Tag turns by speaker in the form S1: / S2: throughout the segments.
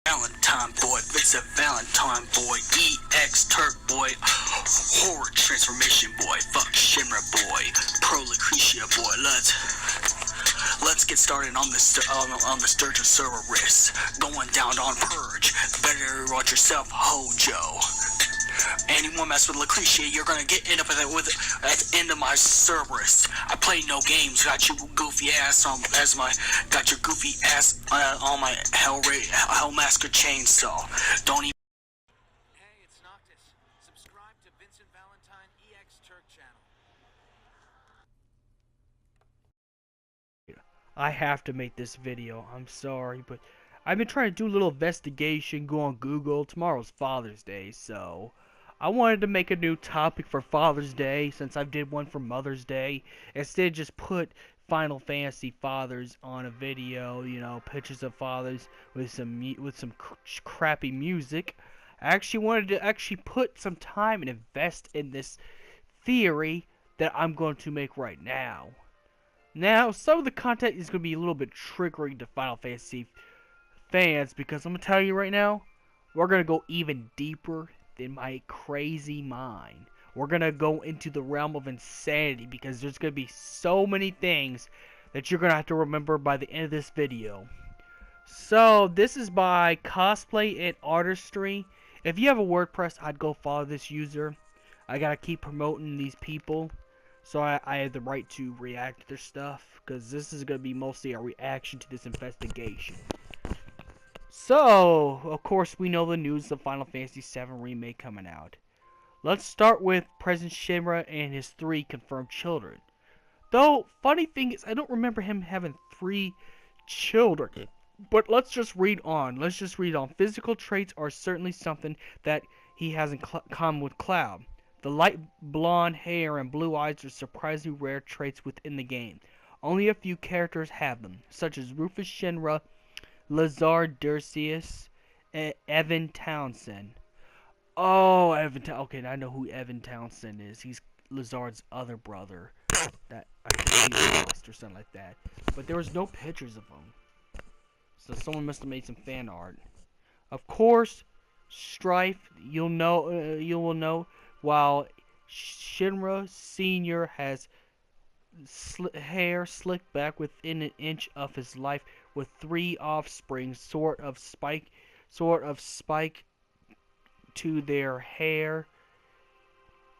S1: Valentine boy, VII Valentine boy, EX Turk boy, horror transformation boy, fuck Shimmer boy, pro Lucretia boy. Let's get started on the Sturgeon Cerberus. Going down on Purge. Better watch yourself, Hojo. Anyone mess with Lucretia, you're gonna end up with at the end of my Cerberus. I play no games. Got you goofy ass on got your goofy ass on my Hellmasker chainsaw. Don't even.
S2: Hey, it's Noctis. Subscribe to Vincent Valentine EX Turk channel.
S3: I have to make this video. I'm sorry, but I've been trying to do a little investigation, go on Google. Tomorrow's Father's Day, so I wanted to make a new topic for Father's Day since I did one for Mother's Day. Instead, just put Final Fantasy fathers on a video, you know, pictures of fathers with some crappy music. I actually wanted to put some time and invest in this theory that I'm going to make right now. Now, some of the content is going to be a little bit triggering to Final Fantasy fans because I'm going to tell you right now, we're going to go even deeper than my crazy mind. We're going to go into the realm of insanity because there's going to be so many things that you're going to have to remember by the end of this video. So, this is by Cosplay and Artistry. If you have a WordPress, I'd go follow this user. I got to keep promoting these people. So I have the right to react to their stuff, because this is going to be mostly a reaction to this investigation. So, of course, we know the news of Final Fantasy VII Remake coming out. Let's start with President Shinra and his 3 confirmed children. Though, funny thing is, I don't remember him having 3 children. But let's just read on. Physical traits are certainly something that he has in common with Cloud. The light blonde hair and blue eyes are surprisingly rare traits within the game. Only a few characters have them, such as Rufus Shinra, Lazar Durcius, and Evan Townsend. Oh, okay, I know who Evan Townsend is. He's Lazard's other brother. That I think he lost or something like that. But there was no pictures of him. So someone must have made some fan art. Of course, Strife, you will know. While Shinra Sr. has hair slicked back within an inch of his life, with 3 offspring, sort of spike to their hair.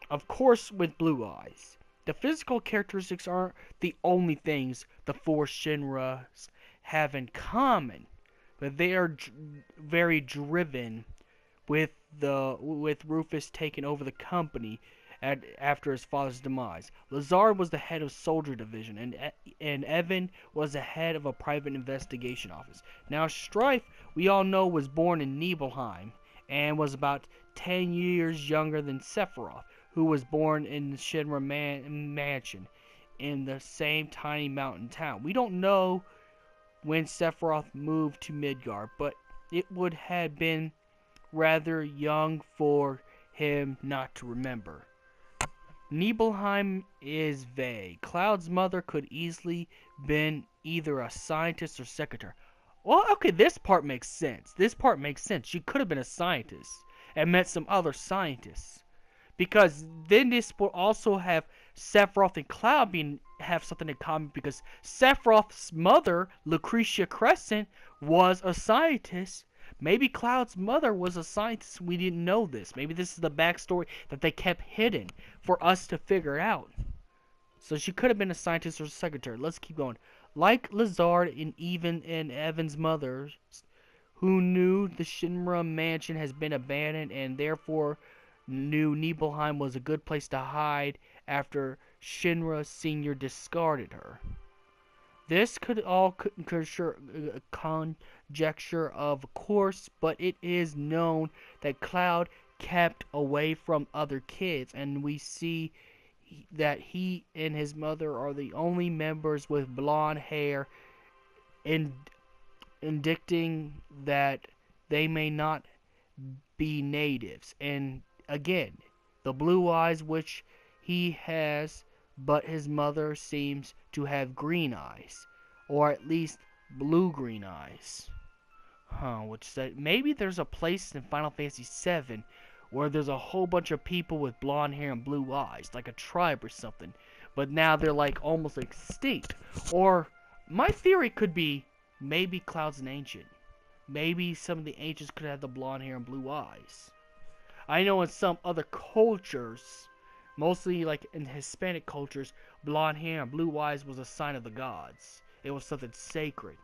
S3: Of course, with blue eyes. The physical characteristics aren't the only things the 4 Shinras have in common, but they are very driven. With Rufus taking over the company after his father's demise. Lazar was the head of Soldier Division, and Evan was the head of a private investigation office. Now, Strife, we all know, was born in Nibelheim, and was about 10 years younger than Sephiroth, who was born in the Shinra Mansion, in the same tiny mountain town. We don't know when Sephiroth moved to Midgard, but it would have been rather young for him not to remember. Nibelheim is vague. Cloud's mother could easily been either a scientist or secretary. Well, okay, this part makes sense. She could have been a scientist and met some other scientists. Because then this will also have Sephiroth and Cloud have something in common, because Sephiroth's mother, Lucretia Crescent, was a scientist. Maybe Cloud's mother was a scientist. We didn't know this. Maybe this is the backstory that they kept hidden for us to figure out. So she could have been a scientist or a secretary. Let's keep going. Like Lazard and Evan's mother, who knew the Shinra mansion has been abandoned and therefore knew Nibelheim was a good place to hide after Shinra Sr. discarded her. This could all conjecture, of course, but it is known that Cloud kept away from other kids, and we see that he and his mother are the only members with blonde hair, indicating that they may not be natives. And again, the blue eyes which he has, but his mother seems to have green eyes, or at least blue-green eyes. Which said maybe there's a place in Final Fantasy VII where there's a whole bunch of people with blonde hair and blue eyes, like a tribe or something. But now they're like almost extinct. Or my theory could be maybe Cloud's an ancient. Maybe some of the ancients could have the blonde hair and blue eyes. I know in some other cultures, mostly like in Hispanic cultures, blonde hair and blue eyes was a sign of the gods. It was something sacred.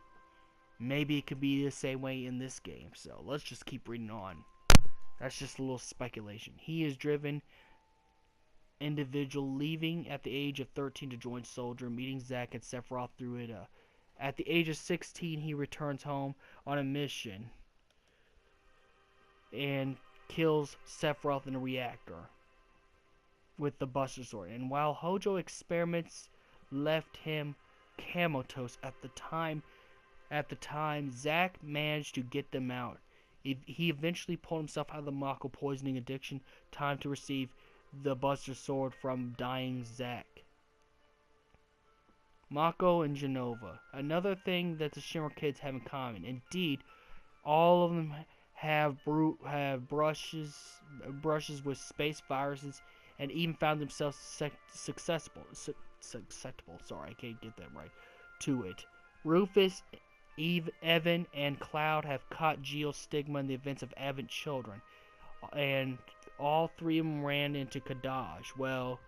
S3: Maybe it could be the same way in this game. So let's just keep reading on. That's just a little speculation. He is driven individual leaving at the age of 13 to join Soldier, meeting Zack and Sephiroth through it. At the age of 16, he returns home on a mission and kills Sephiroth in a reactor with the Buster Sword. And while Hojo experiments left him comatose at the time, Zack managed to get them out. He eventually pulled himself out of the Mako poisoning addiction. Time to receive the Buster Sword from dying Zack. Mako and Genova. Another thing that the Shinra kids have in common. Indeed, all of them have brushes with space viruses, and even found themselves susceptible. Sorry, I can't get that right. To it. Rufus, Evan, and Cloud have caught Geo's stigma in the events of Advent Children, and all three of them ran into Kadash. Well,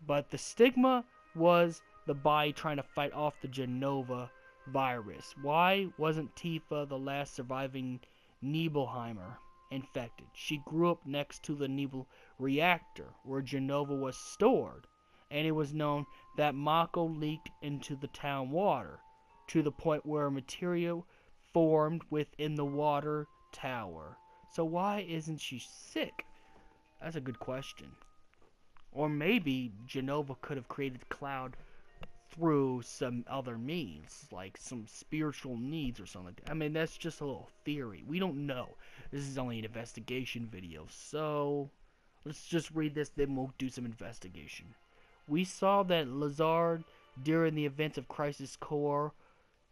S3: but the stigma was the body trying to fight off the Genova virus. Why wasn't Tifa, the last surviving Nibelheimer, infected? She grew up next to the Nibel reactor where Genova was stored, and it was known that Mako leaked into the town water to the point where material formed within the water tower. So why isn't she sick? That's a good question. Or maybe Genova could have created Cloud through some other means, like some spiritual needs or something like that. I mean, that's just a little theory. We don't know. This is only an investigation video, so let's just read this, then we'll do some investigation. We saw that Lazard, during the events of Crisis Core,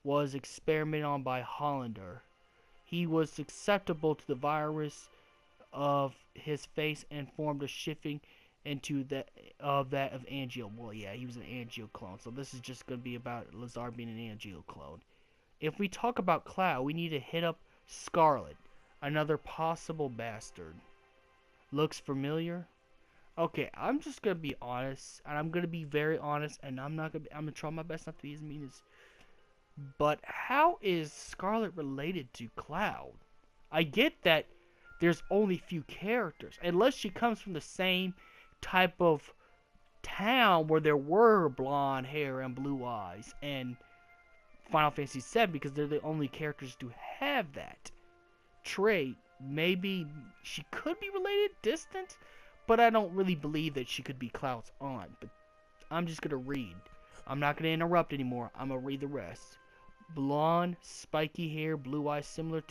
S3: was experimented on by Hollander. He was susceptible to the virus of his face and formed a shifting into that of Angio. Well, yeah, he was an Angio clone, so this is just going to be about Lazard being an Angio clone. If we talk about Cloud, we need to hit up Scarlet, another possible bastard. Looks familiar? Okay, I'm just going to be honest, and I'm going to be very honest, and I'm going to try my best not to be as mean as... But how is Scarlet related to Cloud? I get that there's only few characters, unless she comes from the same type of town where there were blonde hair and blue eyes and Final Fantasy VII, because they're the only characters to have that trait. Maybe she could be related, distant, but I don't really believe that she could be Cloud's aunt. But I'm just gonna read. I'm not gonna interrupt anymore. I'm gonna read the rest. Blonde, spiky hair, blue eyes, similar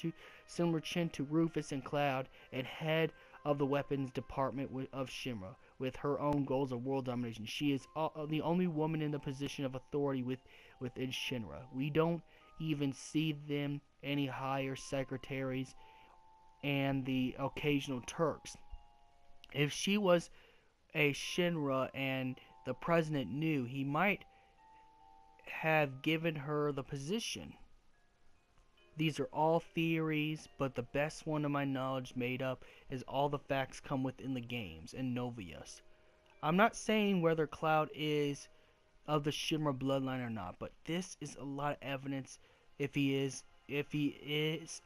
S3: chin to Rufus and Cloud, and head of the weapons department of Shinra, with her own goals of world domination. She is the only woman in the position of authority within Shinra. We don't even see them any higher secretaries and the occasional Turks. If she was a Shinra and the president knew, he might have given her the position. These are all theories, but the best one to my knowledge made up is all the facts come within the games and Novius. I'm not saying whether Cloud is of the Shinra bloodline or not, but this is a lot of evidence if he is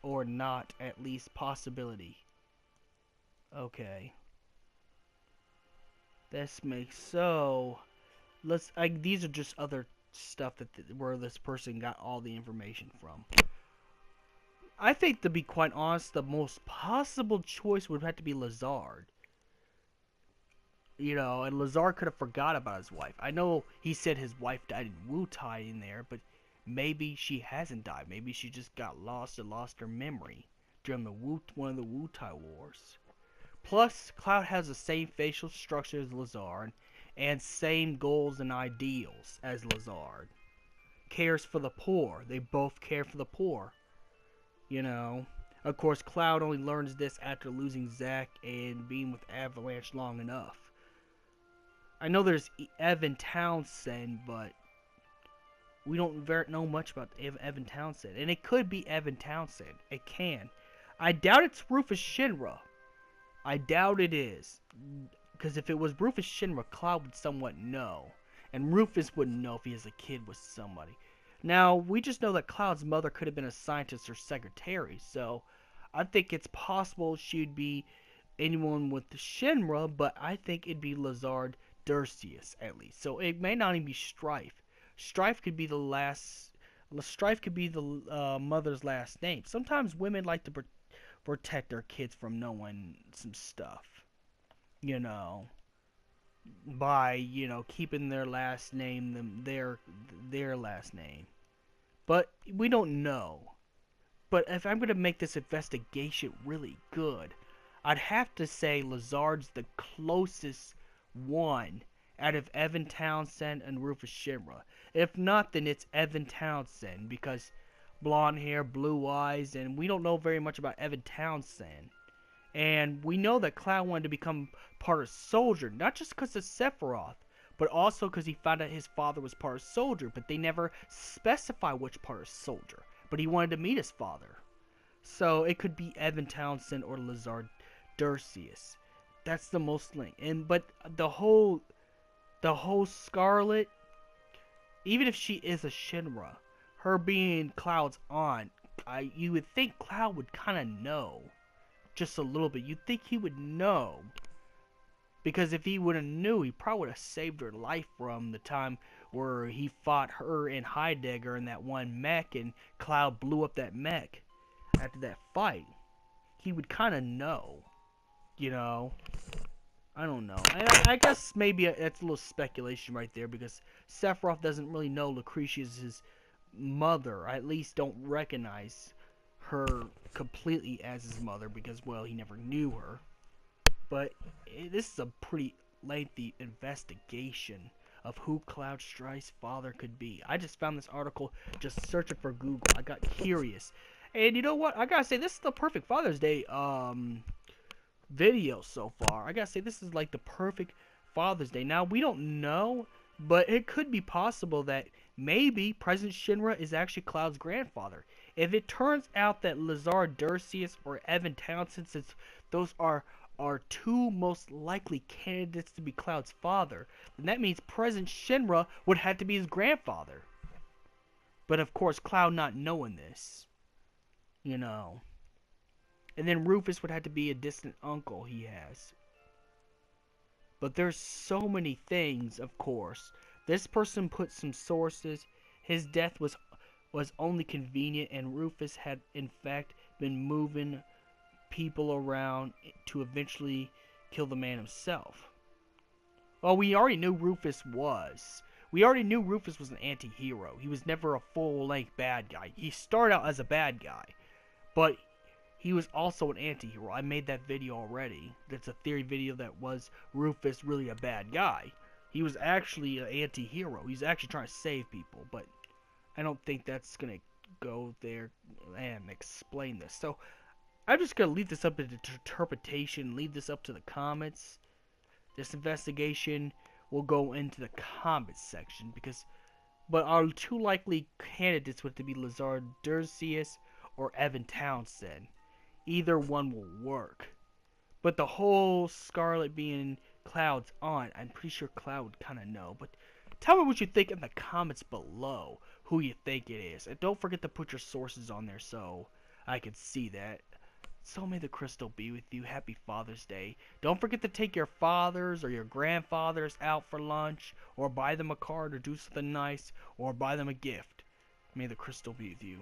S3: or not, at least possibility. Okay. This makes so. These are just other stuff where this person got all the information from. I think, to be quite honest, the most possible choice would have to be Lazard. You know, and Lazard could have forgot about his wife. I know he said his wife died in Wutai in there, but maybe she hasn't died. Maybe she just got lost and lost her memory during one of the Wutai Wars. Plus, Cloud has the same facial structure as Lazard, and same goals and ideals as Lazard. Cares for the poor. They both care for the poor. You know, of course, Cloud only learns this after losing Zack and being with Avalanche long enough. I know there's Evan Townsend, but we don't know much about Evan Townsend. And it could be Evan Townsend. It can. I doubt it's Rufus Shinra. I doubt it is. Because if it was Rufus Shinra, Cloud would somewhat know. And Rufus wouldn't know if he has a kid with somebody. Now, we just know that Cloud's mother could have been a scientist or secretary. So, I think it's possible she'd be anyone with Shinra. But I think it'd be Lazard Dursius, at least. So, it may not even be Strife. Strife could be the mother's last name. Sometimes women like to protect their kids from knowing some stuff, you know, by, you know, keeping their last name their last name. But we don't know. But if I'm going to make this investigation really good, I'd have to say Lazard's the closest one out of Evan Townsend and Rufus Shinra. If not, then it's Evan Townsend, because blonde hair, blue eyes, and we don't know very much about Evan Townsend. And we know that Cloud wanted to become part of Soldier, not just because of Sephiroth, but also because he found out his father was part of Soldier, but they never specify which part of Soldier. But he wanted to meet his father. So it could be Evan Townsend or Lazard Dursius. That's the most link. But the whole Scarlet, even if she is a Shinra, her being Cloud's aunt, you would think Cloud would kind of know. Just a little bit. You'd think he would know. Because if he would have knew, he probably would have saved her life from the time where he fought her and Heidegger in that one mech, and Cloud blew up that mech after that fight. He would kind of know. You know? I don't know. I guess maybe that's a little speculation right there, because Sephiroth doesn't really know Lucretia's his mother. I at least don't recognize her completely as his mother, because, well, he never knew her. But this is a pretty lengthy investigation of who Cloud Strife's father could be. I just found this article just searching for Google. I got curious. And you know what? I gotta say, this is the perfect Father's Day video so far. I gotta say, this is like the perfect Father's Day. Now, we don't know, but it could be possible that maybe President Shinra is actually Cloud's grandfather. If it turns out that Lazard Dursius or Evan Townsend, since those are our two most likely candidates to be Cloud's father, then that means President Shinra would have to be his grandfather. But of course, Cloud not knowing this, you know. And then Rufus would have to be a distant uncle he has. But there's so many things, of course. This person put some sources. His death was only convenient, and Rufus had in fact been moving people around to eventually kill the man himself. Well, we already knew Rufus was. We already knew Rufus was an anti-hero. He was never a full-length bad guy. He started out as a bad guy, but he was also an anti-hero. I made that video already. That's a theory video that was Rufus really a bad guy. He was actually an anti-hero. He's actually trying to save people, but I don't think that's going to go there and explain this. So, I'm just going to leave this up to interpretation, leave this up to the comments. This investigation will go into the comments section, but our two likely candidates would be Lazard Dursius or Evan Townsend. Either one will work. But the whole Scarlet being Cloud's aunt, I'm pretty sure Cloud would kind of know. But tell me what you think in the comments below, who you think it is. And don't forget to put your sources on there so I can see that. So may the crystal be with you. Happy Father's Day. Don't forget to take your fathers or your grandfathers out for lunch, or buy them a card, or do something nice, or buy them a gift. May the crystal be with you.